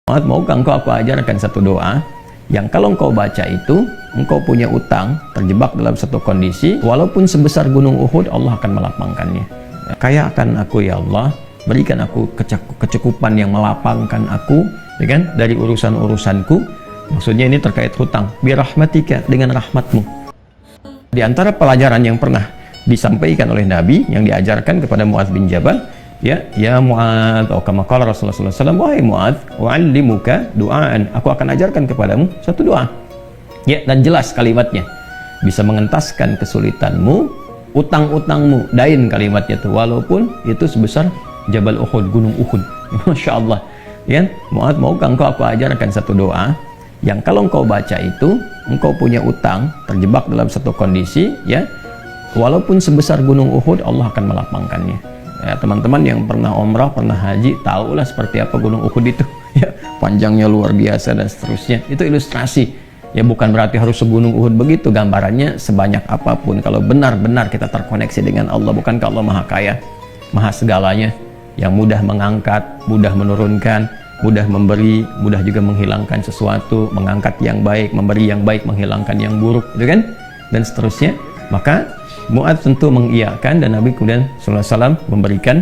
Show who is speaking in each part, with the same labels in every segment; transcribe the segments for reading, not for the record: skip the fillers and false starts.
Speaker 1: Maukah engkau aku ajarkan satu doa yang kalau engkau baca itu, engkau punya utang, terjebak dalam satu kondisi, walaupun sebesar gunung Uhud, Allah akan melapangkannya. Kayakan aku ya Allah, berikan aku kecukupan yang melapangkan aku, ya kan, dari urusan-urusanku. Maksudnya ini terkait hutang. Birahmatika, dengan rahmatmu. Di antara pelajaran yang pernah disampaikan oleh Nabi, yang diajarkan kepada Muadz bin Jabal, ya Muadz, atau kama qala Rasulullah SAW, wahai Muadz, wa'allimuka du'aan, aku akan ajarkan kepadamu satu doa. Ya, dan jelas kalimatnya, bisa mengentaskan kesulitanmu, utang-utangmu, dain kalimatnya itu, walaupun itu sebesar Jabal Uhud, gunung Uhud. Masya Allah. Ya, Muadz, maukah engkau aku ajarkan satu doa yang kalau engkau baca itu, engkau punya utang, terjebak dalam satu kondisi, ya, walaupun sebesar gunung Uhud, Allah akan melapangkannya. Ya, teman-teman yang pernah umrah, pernah haji, tahulah seperti apa gunung Uhud itu. Ya, panjangnya luar biasa dan seterusnya. Itu ilustrasi. Ya, bukan berarti harus segunung Uhud begitu. Gambarannya sebanyak apapun, kalau benar-benar kita terkoneksi dengan Allah, bukankah Allah Maha Kaya, Maha segalanya, yang mudah mengangkat, mudah menurunkan, mudah memberi, mudah juga menghilangkan sesuatu, mengangkat yang baik, memberi yang baik, menghilangkan yang buruk, gitu kan? Dan seterusnya. Maka Muadz tentu mengiyakan, dan Nabi kemudian sallallahu alaihi wasallam memberikan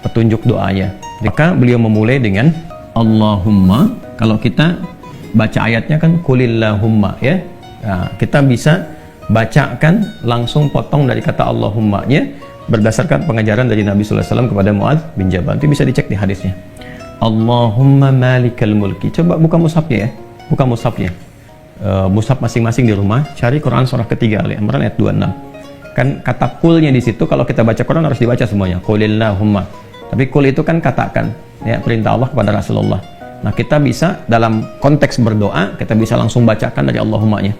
Speaker 1: petunjuk doanya. Maka beliau memulai dengan Allahumma. Kalau kita baca ayatnya kan kulillahumma, ya. Nah, kita bisa bacakan langsung potong dari kata Allahumma-nya berdasarkan pengajaran dari Nabi sallallahu alaihi wasallam kepada Muadz bin Jabal. Itu bisa dicek di hadisnya. Allahumma malikal mulki. Coba buka mushafnya ya. Buka mushafnya. Mushaf masing-masing di rumah, cari Quran surah ketiga Al-Imran ayat 26. Kan kata kulnya di situ, kalau kita baca Quran harus dibaca semuanya. Qulillahumma. Tapi kul itu kan katakan, ya, perintah Allah kepada Rasulullah. Nah, kita bisa dalam konteks berdoa, kita bisa langsung bacakan dari Allahumma-nya.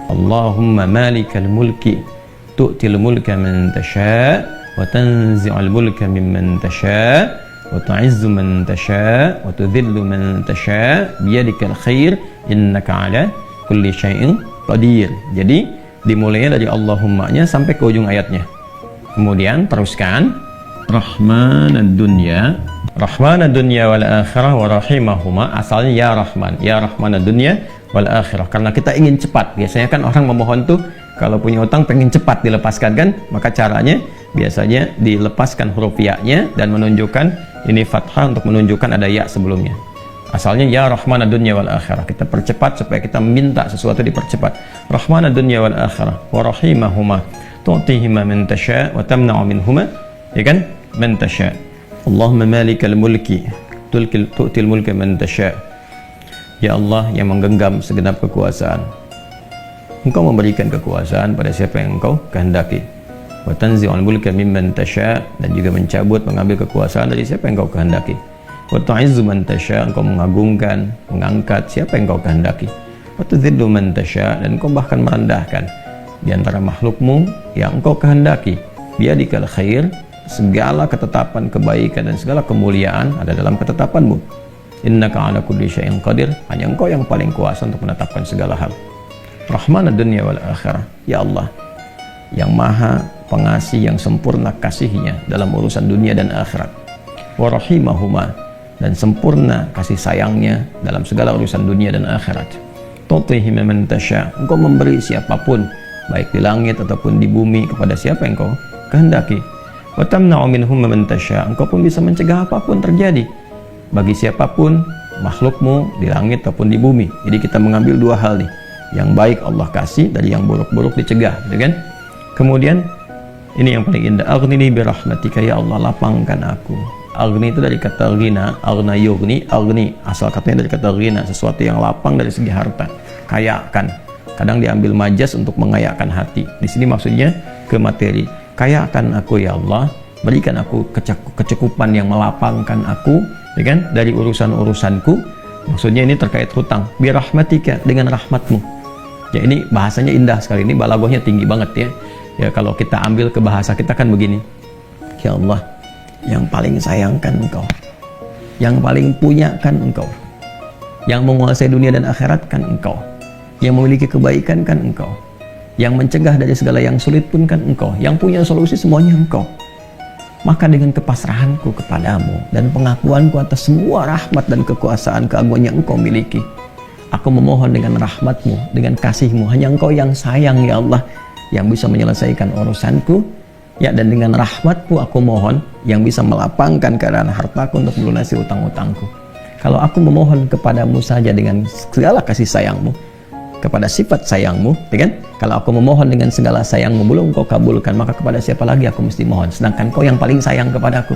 Speaker 1: Allahumma malikal mulki tu'til mulka man tasha wa tanzi'ul mulka mimman tasha wa tu'izzu man tasha wa tudhillu man tasha biyadikal khair innaka ala kulli syai'in qadir. Jadi dimulainya dari Allahumma-nya sampai ke ujung ayatnya. Kemudian teruskan Rahmanad dunya wal akhirah wa rahimahuma. Asalnya ya Rahman, ya Rahmanad dunya wal akhirah, karena kita ingin cepat. Biasanya kan orang memohon tuh kalau punya utang pengen cepat dilepaskan kan, maka caranya biasanya dilepaskan huruf ya-nya dan menunjukkan ini fathah untuk menunjukkan ada ya sebelumnya. Asalnya ya Rahmanad dunya wal akhirah, kita percepat supaya kita minta sesuatu dipercepat. Rahmanad dunya wal akhirah wa rahimahuma tu'tihima man tasha wa tamna'u minhuma, ya kan, man tasha. Allahumma malikal mulki tu'til mulka man tasha. Ya Allah yang menggenggam segenap kekuasaan, Engkau memberikan kekuasaan pada siapa yang Engkau kehendaki. Wa tanzi'ul mulka mimman tasha, dan juga mencabut, mengambil kekuasaan dari siapa yang Engkau kehendaki. Wa tu'izzu man tasha, Engkau mengagungkan, mengangkat siapa yang Engkau kehendaki. Wa tudhillu man tasha, dan Engkau bahkan merendahkan di antara makhlukmu yang Engkau kehendaki. Biyadikal khair, segala ketetapan kebaikan dan segala kemuliaan ada dalam ketetapanmu. Innaka ala kulli syai'in qadir, hanya Engkau yang paling kuasa untuk menetapkan segala hal. Rahmanad dunya wal akhirah, ya Allah yang maha pengasih, yang sempurna kasihnya dalam urusan dunia dan akhirat. Wa rahimahuma, dan sempurna kasih sayangnya dalam segala urusan dunia dan akhirat. Tu'tihi man tasha, Engkau memberi siapapun, baik di langit ataupun di bumi, kepada siapa yang Engkau kehendaki. Wa tamna'u minhum man tasha, Engkau pun bisa mencegah apapun terjadi bagi siapapun makhlukmu di langit ataupun di bumi. Jadi kita mengambil dua hal nih, yang baik Allah kasih, dari yang buruk-buruk dicegah, gitu kan? Kemudian ini yang paling indah, aghnini bi rahmatika, ya Allah lapangkan aku. Aghni itu dari kata ghina, aghna yughni, aghni asal katanya dari kata ghina, sesuatu yang lapang dari segi harta, kayakan. Kadang diambil majas untuk mengayakan hati. Di sini maksudnya ke materi. Kayakan aku ya Allah, berikan aku kecukupan yang melapangkan aku, ya kan, dari urusan-urusanku. Maksudnya ini terkait hutang. Bi rahmatika, dengan rahmatmu. Ya, ini bahasanya indah sekali, ini balaghahnya tinggi banget ya. Ya, kalau kita ambil ke bahasa kita kan begini. Ya Allah, yang paling sayangkan Engkau, yang paling punya kan Engkau, yang menguasai dunia dan akhirat kan Engkau, yang memiliki kebaikan kan Engkau, yang mencegah dari segala yang sulit pun kan Engkau, yang punya solusi semuanya Engkau. Maka dengan kepasrahanku kepadamu dan pengakuanku atas semua rahmat dan kekuasaan keagungan yang engkau miliki, aku memohon dengan rahmatmu, dengan kasihmu, hanya engkau yang sayang ya Allah, yang bisa menyelesaikan urusanku, ya, dan dengan rahmatmu aku mohon yang bisa melapangkan keadaan hartaku untuk melunasi utang-utangku. Kalau aku memohon kepadamu saja dengan segala kasih sayangmu, kepada sifat sayangmu, ya kan? Kalau aku memohon dengan segala sayangmu belum kau kabulkan, maka kepada siapa lagi aku mesti mohon? Sedangkan kau yang paling sayang kepadaku.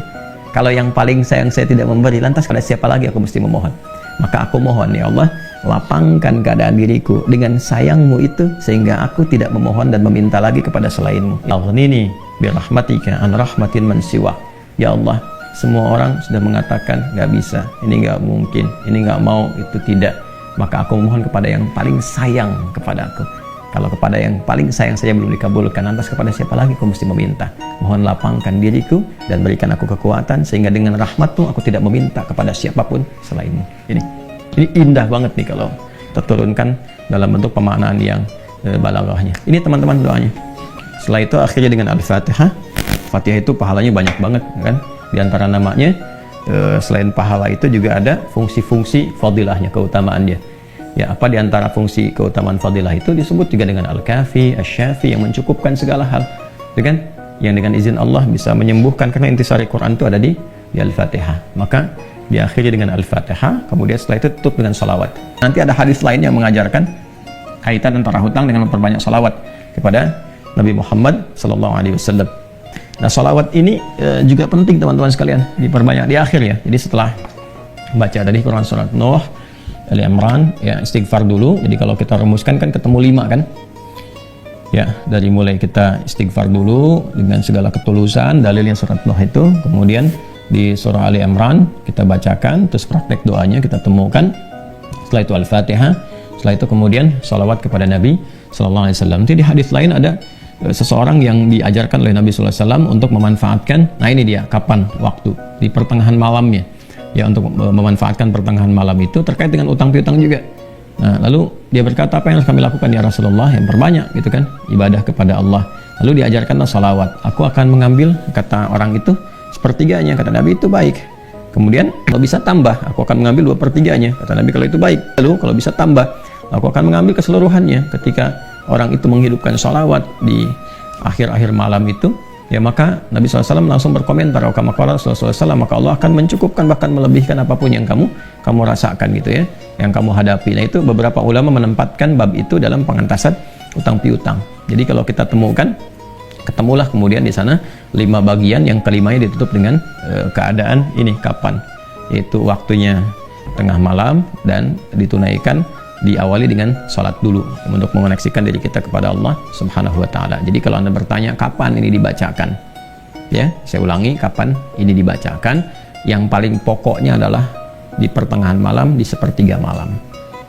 Speaker 1: Kalau yang paling sayang saya tidak memberi, lantas pada siapa lagi aku mesti memohon? Maka aku mohon ya Allah, lapangkan keadaan diriku dengan sayangmu itu, sehingga aku tidak memohon dan meminta lagi kepada selainmu. Aghnini birahmatika an rahmatin man siwa. Ya Allah, semua orang sudah mengatakan gak bisa, ini gak mungkin, ini gak mau, itu tidak. Maka aku mohon kepada yang paling sayang kepada aku. Kalau kepada yang paling sayang saja belum dikabulkan, lantas kepada siapa lagi aku mesti meminta? Mohon lapangkan diriku dan berikan aku kekuatan, sehingga dengan rahmatmu aku tidak meminta kepada siapapun selainmu. Ini indah banget nih kalau terturunkan dalam bentuk pemaknaan yang balaghahnya. Ini teman-teman doanya. Setelah itu akhirnya dengan Al-Fatihah. Fatihah itu pahalanya banyak banget kan. Di antara namanya selain pahala itu juga ada fungsi-fungsi fadilahnya, keutamaan dia. Ya, apa di antara fungsi keutamaan fadilah itu disebut juga dengan Al-Kafi, Asy-Syafi, yang mencukupkan segala hal. Ya kan? Yang dengan izin Allah bisa menyembuhkan, karena intisari Quran itu ada di Al-Fatihah. Maka diakhiri dengan Al-Fatihah, kemudian setelah itu tutup dengan salawat. Nanti ada hadis lain yang mengajarkan kaitan antara hutang dengan memperbanyak salawat kepada Nabi Muhammad SAW. Nah, salawat ini juga penting teman-teman sekalian, diperbanyak di akhir ya. Jadi setelah baca tadi Quran surat Nuh, Ali Imran, ya istighfar dulu. Jadi kalau kita rumuskan kan ketemu 5 kan. Ya, dari mulai kita istighfar dulu dengan segala ketulusan, dalilnya surat Nuh itu, kemudian di surah Ali Imran kita bacakan, terus praktek doanya kita temukan. Setelah itu Al-Fatihah, setelah itu kemudian salawat kepada Nabi Sallallahu Alaihi Wasallam. Jadi di hadis lain ada seseorang yang diajarkan oleh Nabi Sallallahu Alaihi Wasallam untuk memanfaatkan, nah ini dia, kapan waktu, di pertengahan malamnya, ya, untuk memanfaatkan pertengahan malam itu terkait dengan utang piutang juga. Nah, lalu dia berkata, apa yang harus kami lakukan ya Rasulullah? Yang perbanyak gitu kan, ibadah kepada Allah. Lalu diajarkanlah salawat. Aku akan mengambil, kata orang itu, sepertiganya. Kata Nabi, itu baik. Kemudian kalau bisa tambah, aku akan mengambil 2/3-nya. Kata Nabi, kalau itu baik. Lalu kalau bisa tambah, aku akan mengambil keseluruhannya. Ketika orang itu menghidupkan salawat di akhir-akhir malam itu, ya, maka Nabi SAW langsung berkomentar, maka Allah akan mencukupkan, bahkan melebihkan apapun yang kamu rasakan gitu ya, yang kamu hadapi. Nah, itu beberapa ulama menempatkan bab itu dalam pengentasan utang piutang. Jadi kalau kita temukan, ketemulah kemudian di sana 5 bagian, yang kelimanya ditutup dengan keadaan ini kapan, yaitu waktunya tengah malam, dan ditunaikan diawali dengan sholat dulu untuk mengoneksikan diri kita kepada Allah Subhanahu wa Ta'ala. Jadi kalau Anda bertanya kapan ini dibacakan, ya, saya ulangi, kapan ini dibacakan, yang paling pokoknya adalah di pertengahan malam, di sepertiga malam.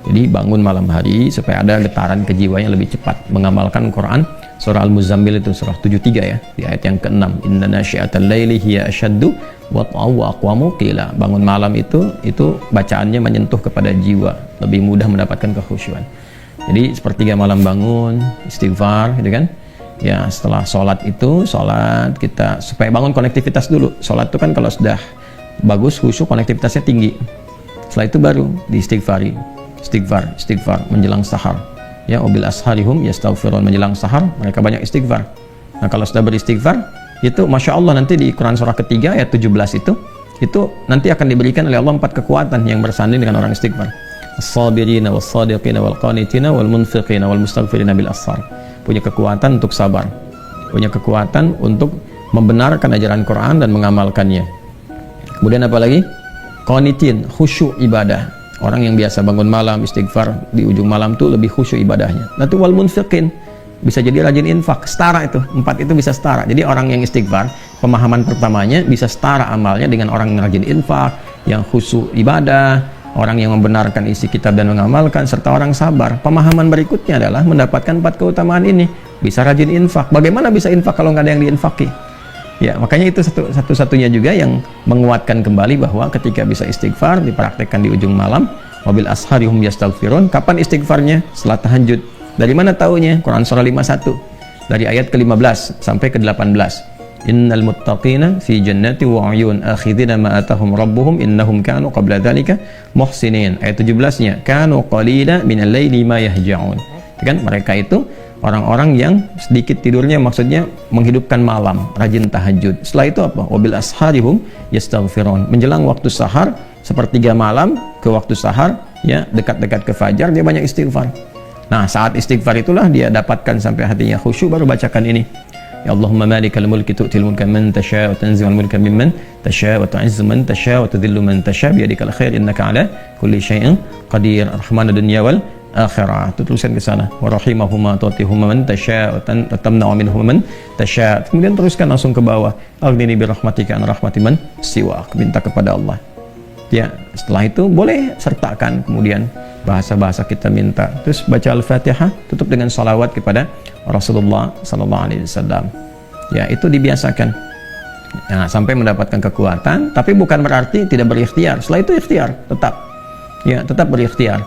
Speaker 1: Jadi bangun malam hari supaya ada getaran kejiwaan yang lebih cepat mengamalkan Quran. Surah Al-Muzammil itu surah 73 ya, di ayat yang ke-6, inna nasyi'atal laili hiya asyaddu wat'aw wa aqwamu qila. Bangun malam itu bacaannya menyentuh kepada jiwa, lebih mudah mendapatkan kekhusyuan. Jadi sepertiga malam bangun, istighfar gitu kan. Ya, setelah sholat itu, sholat kita supaya bangun konektivitas dulu. Sholat itu kan kalau sudah bagus khusyuk, konektivitasnya tinggi. Setelah itu baru diistighfari, istighfar menjelang sahar. Ya, wabil asharihum yastaghfirun, menjelang sahar mereka banyak istighfar. Nah, kalau sudah beristighfar itu Masya Allah, nanti di Quran surah ketiga ayat 17 itu nanti akan diberikan oleh Allah 4 kekuatan yang bersanding dengan orang istighfar. As-sabirina was-sadiqina wal-qanitina wal-munfiqina wal-mustaghfirina bil ashar. Punya kekuatan untuk sabar, punya kekuatan untuk membenarkan ajaran Quran dan mengamalkannya. Kemudian apa lagi? Qanitin, khusyuk ibadah. Orang yang biasa bangun malam istighfar di ujung malam tuh lebih khusyuk ibadahnya. Nanti wal munfiqin, bisa jadi rajin infak, setara itu. 4 itu bisa setara. Jadi orang yang istighfar, pemahaman pertamanya bisa setara amalnya dengan orang yang rajin infak, yang khusyuk ibadah, orang yang membenarkan isi kitab dan mengamalkan, serta orang sabar. Pemahaman berikutnya adalah mendapatkan 4 keutamaan ini. Bisa rajin infak. Bagaimana bisa infak kalau nggak ada yang diinfaki? Ya, makanya itu satu-satunya juga yang menguatkan kembali bahwa ketika bisa istighfar dipraktekkan di ujung malam, wabil asharihum yastaghfirun. Kapan istighfarnya? Setelah tahajud. Dari mana taunya? Quran surah 51 dari ayat ke-15 sampai ke-18. innal muttaqina fi jannati wa 'uyun akhidina ma atahum rabbuhum innahum kanu qabla dzalika muhsinin. Ayat 17-nya, kanu qalila minal laili ma yahja'un. Kan mereka itu orang-orang yang sedikit tidurnya, maksudnya menghidupkan malam, rajin tahajud. Setelah itu apa? Wabil asharihum yastaghfirun. Menjelang waktu sahar, sepertiga malam ke waktu sahar, ya dekat-dekat ke fajar, dia banyak istighfar. Nah, saat istighfar itulah dia dapatkan sampai hatinya khusyuk, baru bacakan ini. Ya Allahumma malikal mulki tu'til mulka man tasha' wa tanzi'ul mulka mimman tasha' wa tu'izzu man tasha' wa tudhillu man tasha' biyadikal khair innaka 'ala kulli syai'in qadir. Rahmanad dunya wal akhirah. Itu tulisan ke sana. Wa rahimahuma tu'tihuma man tasha' wa tamna'u minhum man tasha'. Kemudian teruskan langsung ke bawah. Aghnini bi rahmatika an rahmati man siwak. Minta kepada Allah. Ya, setelah itu boleh sertakan kemudian bahasa-bahasa kita minta. Terus baca Al-Fatihah, tutup dengan salawat kepada Rasulullah sallallahu alaihi wasallam. Ya, itu dibiasakan. Nah, sampai mendapatkan kekuatan, tapi bukan berarti tidak berikhtiar. Setelah itu ikhtiar tetap. Ya, tetap berikhtiar.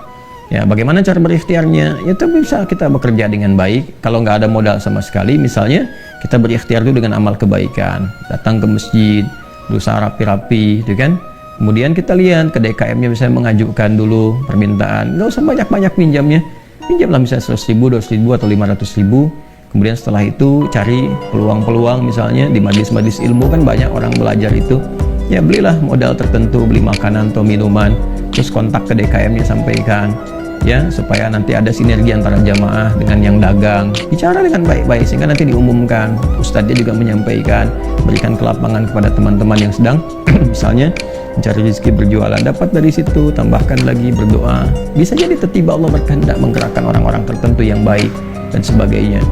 Speaker 1: Ya, bagaimana cara berikhtiarnya? Ya, itu bisa kita bekerja dengan baik. Kalau nggak ada modal sama sekali, misalnya kita berikhtiar dulu dengan amal kebaikan. Datang ke masjid, berusaha rapi-rapi, gitu kan? Kemudian kita lihat ke DKM-nya, bisa mengajukan dulu permintaan. Nggak usah banyak-banyak pinjamnya. Pinjamlah misalnya 100.000, 200.000 atau 500.000. Kemudian setelah itu cari peluang-peluang, misalnya di majlis-majlis ilmu kan banyak orang belajar itu. Ya, belilah modal tertentu, beli makanan atau minuman. Terus kontak ke DKM-nya, sampaikan. Ya, supaya nanti ada sinergi antara jamaah dengan yang dagang. Bicara dengan baik-baik sehingga nanti diumumkan. Ustadznya juga menyampaikan, berikan kelapangan kepada teman-teman yang sedang misalnya mencari rezeki berjualan, dapat dari situ, tambahkan lagi berdoa. Bisa jadi tiba-tiba Allah berkehendak menggerakkan orang-orang tertentu yang baik dan sebagainya.